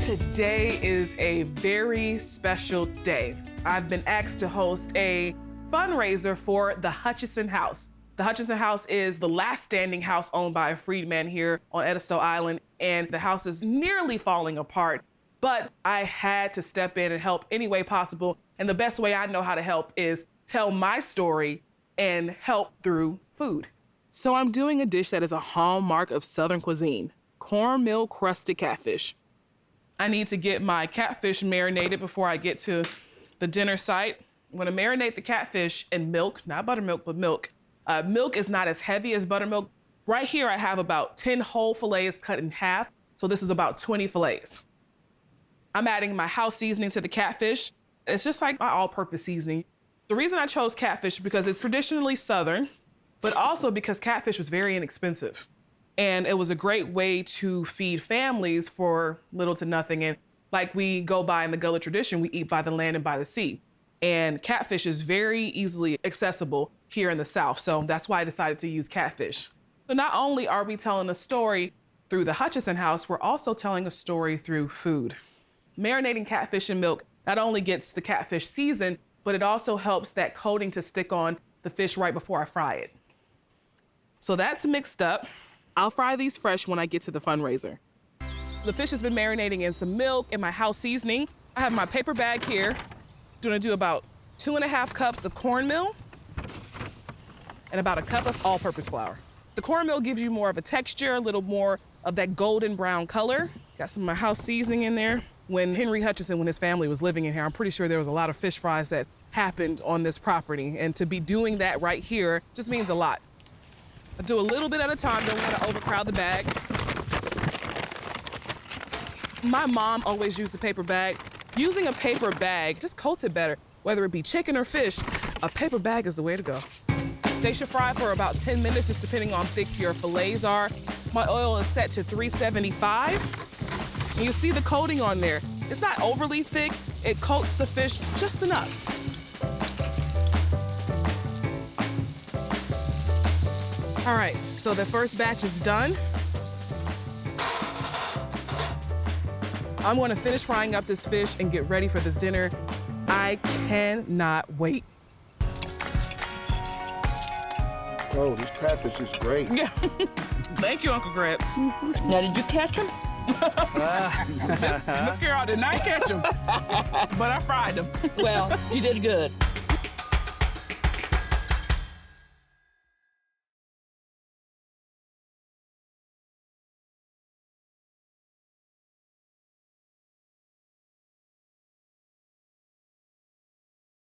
Today is a very special day. I've been asked to host a fundraiser for the Hutchinson House. The Hutchinson House is the last standing house owned by a freedman here on Edisto Island, and the house is nearly falling apart. But I had to step in and help any way possible, and the best way I know how to help is tell my story and help through food. So I'm doing a dish that is a hallmark of Southern cuisine, cornmeal-crusted catfish. I need to get my catfish marinated before I get to the dinner site. I'm gonna marinate the catfish in milk, not buttermilk, but milk. Milk is not as heavy as buttermilk. Right here, I have about 10 whole fillets cut in half, so this is about 20 fillets. I'm adding my house seasoning to the catfish. It's just like my all-purpose seasoning. The reason I chose catfish is because it's traditionally Southern, but also because catfish was very inexpensive. And it was a great way to feed families for little to nothing. And like we go by in the Gullah tradition, we eat by the land and by the sea. And catfish is very easily accessible here in the South. So that's why I decided to use catfish. So not only are we telling a story through the Hutchinson House, we're also telling a story through food. Marinating catfish in milk not only gets the catfish seasoned, but it also helps that coating to stick on the fish right before I fry it. So that's mixed up. I'll fry these fresh when I get to the fundraiser. The fish has been marinating in some milk and my house seasoning. I have my paper bag here. I'm gonna do about 2.5 cups of cornmeal and about a cup of all-purpose flour. The cornmeal gives you more of a texture, a little more of that golden brown color. Got some of my house seasoning in there. When Henry Hutchinson, when his family was living in here, I'm pretty sure there was a lot of fish fries that happened on this property. And to be doing that right here just means a lot. I do a little bit at a time, don't want to overcrowd the bag. My mom always used a paper bag. Using a paper bag just coats it better. Whether it be chicken or fish, a paper bag is the way to go. They should fry for about 10 minutes, just depending on how thick your fillets are. My oil is set to 375. And you see the coating on there. It's not overly thick. It coats the fish just enough. All right, so the first batch is done. I'm gonna finish frying up this fish and get ready for this dinner. I cannot wait. Oh, this catfish is great. Yeah. Thank you, Uncle Greg. Now, did you catch him? Miss Carol did not catch him, but I fried him. Well, you did good.